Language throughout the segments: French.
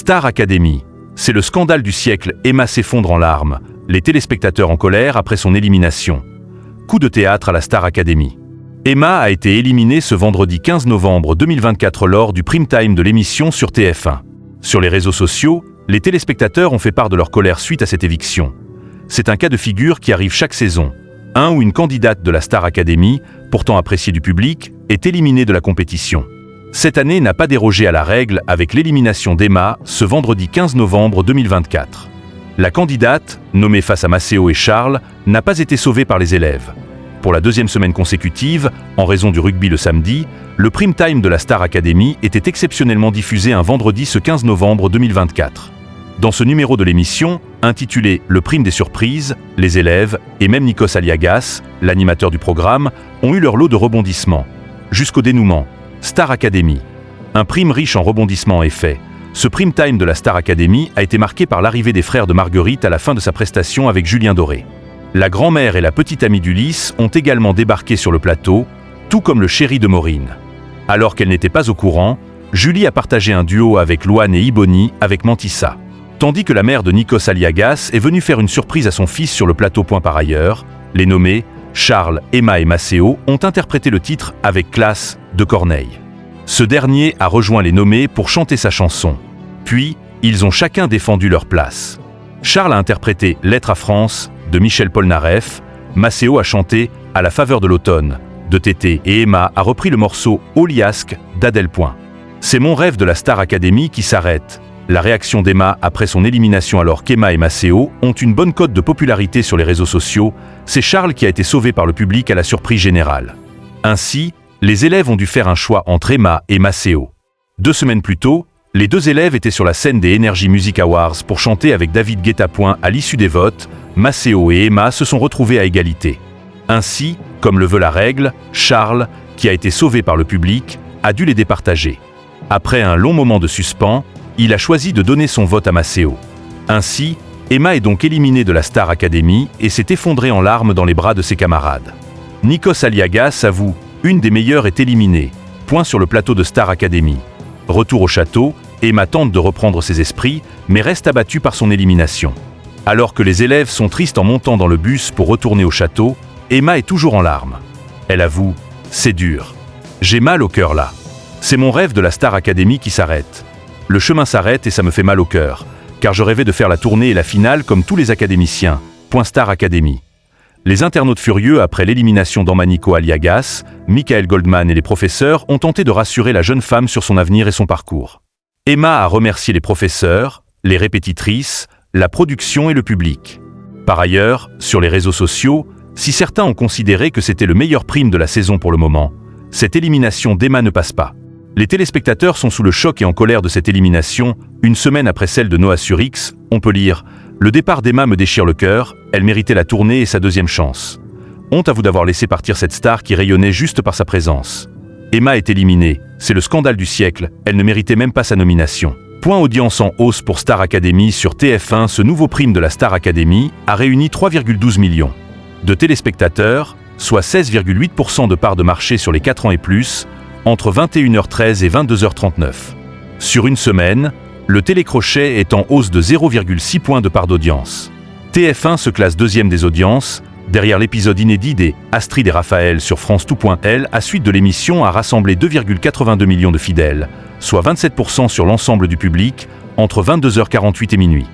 Star Academy. C'est le scandale du siècle, Emma s'effondre en larmes, les téléspectateurs en colère après son élimination. Coup de théâtre à la Star Academy. Emma a été éliminée ce vendredi 15 novembre 2024 lors du prime time de l'émission sur TF1. Sur les réseaux sociaux, les téléspectateurs ont fait part de leur colère suite à cette éviction. C'est un cas de figure qui arrive chaque saison. Un ou une candidate de la Star Academy, pourtant appréciée du public, est éliminée de la compétition. Cette année n'a pas dérogé à la règle avec l'élimination d'Emma ce vendredi 15 novembre 2024. La candidate, nommée face à Maceo et Charles, n'a pas été sauvée par les élèves. Pour la deuxième semaine consécutive, en raison du rugby le samedi, le prime time de la Star Academy était exceptionnellement diffusé un vendredi ce 15 novembre 2024. Dans ce numéro de l'émission, intitulé « Le prime des surprises », les élèves, et même Nikos Aliagas, l'animateur du programme, ont eu leur lot de rebondissements. Jusqu'au dénouement. Star Academy. Un prime riche en rebondissements en effet. Ce prime time de la Star Academy a été marqué par l'arrivée des frères de Marguerite à la fin de sa prestation avec Julien Doré. La grand-mère et la petite amie d'Ulysse ont également débarqué sur le plateau, tout comme le chéri de Maureen. Alors qu'elle n'était pas au courant, Julie a partagé un duo avec Loane et Iboni avec Mantissa. Tandis que la mère de Nikos Aliagas est venue faire une surprise à son fils sur le plateau. Par ailleurs, les nommés Charles, Emma et Maceo ont interprété le titre avec classe de Corneille. Ce dernier a rejoint les nommés pour chanter sa chanson. Puis, ils ont chacun défendu leur place. Charles a interprété Lettre à France de Michel Polnareff, Maceo a chanté À la faveur de l'automne de Tété et Emma a repris le morceau Oliasque d'Adèle Point. C'est mon rêve de la Star Academy qui s'arrête. La réaction d'Emma après son élimination alors qu'Emma et Maceo ont une bonne cote de popularité sur les réseaux sociaux, c'est Charles qui a été sauvé par le public à la surprise générale. Ainsi, les élèves ont dû faire un choix entre Emma et Maceo. 2 semaines plus tôt, les 2 élèves étaient sur la scène des Energy Music Awards pour chanter avec David Guetta. À l'issue des votes, Maceo et Emma se sont retrouvés à égalité. Ainsi, comme le veut la règle, Charles, qui a été sauvé par le public, a dû les départager. Après un long moment de suspens, il a choisi de donner son vote à Maceo. Ainsi, Emma est donc éliminée de la Star Academy et s'est effondrée en larmes dans les bras de ses camarades. Nikos Aliagas avoue « Une des meilleures est éliminée », point sur le plateau de Star Academy. Retour au château, Emma tente de reprendre ses esprits, mais reste abattue par son élimination. Alors que les élèves sont tristes en montant dans le bus pour retourner au château, Emma est toujours en larmes. Elle avoue « C'est dur. J'ai mal au cœur là. C'est mon rêve de la Star Academy qui s'arrête. Le chemin s'arrête et ça me fait mal au cœur, car je rêvais de faire la tournée et la finale comme tous les académiciens. » Star Academy. Les internautes furieux après l'élimination d'Emma-Nico Aliagas, Michael Goldman et les professeurs ont tenté de rassurer la jeune femme sur son avenir et son parcours. Emma a remercié les professeurs, les répétitrices, la production et le public. Par ailleurs, sur les réseaux sociaux, si certains ont considéré que c'était le meilleur prime de la saison pour le moment, cette élimination d'Emma ne passe pas. Les téléspectateurs sont sous le choc et en colère de cette élimination. Une semaine après celle de Noah sur X, on peut lire « Le départ d'Emma me déchire le cœur, elle méritait la tournée et sa deuxième chance. Honte à vous d'avoir laissé partir cette star qui rayonnait juste par sa présence. Emma est éliminée, c'est le scandale du siècle, elle ne méritait même pas sa nomination. » Audience en hausse pour Star Academy sur TF1. Ce nouveau prime de la Star Academy a réuni 3,12 millions de téléspectateurs, soit 16,8% de part de marché sur les 4 ans et plus, entre 21h13 et 22h39. Sur une semaine, le télécrochet est en hausse de 0,6 points de part d'audience. TF1 se classe 2e des audiences, derrière l'épisode inédit des Astrid et Raphaël sur France 2.L. à suite de l'émission a rassemblé 2,82 millions de fidèles, soit 27% sur l'ensemble du public, entre 22h48 et minuit.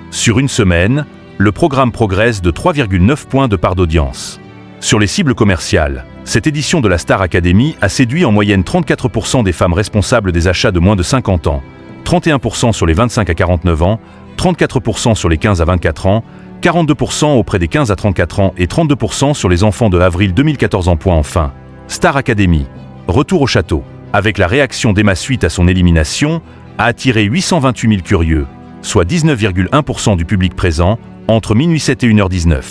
Sur une semaine, le programme progresse de 3,9 points de part d'audience. Sur les cibles commerciales, cette édition de la Star Academy a séduit en moyenne 34% des femmes responsables des achats de moins de 50 ans, 31% sur les 25 à 49 ans, 34% sur les 15 à 24 ans, 42% auprès des 15 à 34 ans et 32% sur les enfants de avril 2014 Enfin, Star Academy, retour au château, avec la réaction d'Emma suite à son élimination, a attiré 828 000 curieux, soit 19,1% du public présent, entre minuit 7 et 1h19.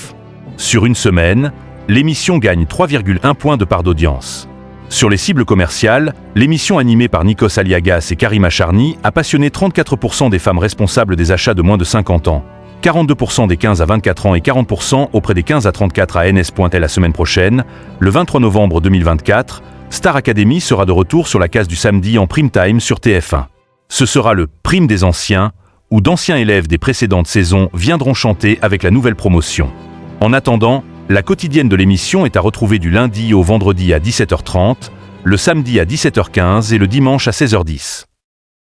Sur une semaine, l'émission gagne 3,1 points de part d'audience. Sur les cibles commerciales, l'émission animée par Nikos Aliagas et Karima Charny a passionné 34% des femmes responsables des achats de moins de 50 ans, 42% des 15 à 24 ans et 40% auprès des 15 à 34 à NS.L. la semaine prochaine, le 23 novembre 2024, Star Academy sera de retour sur la case du samedi en prime time sur TF1. Ce sera le Prime des anciens, où d'anciens élèves des précédentes saisons viendront chanter avec la nouvelle promotion. En attendant, la quotidienne de l'émission est à retrouver du lundi au vendredi à 17h30, le samedi à 17h15 et le dimanche à 16h10.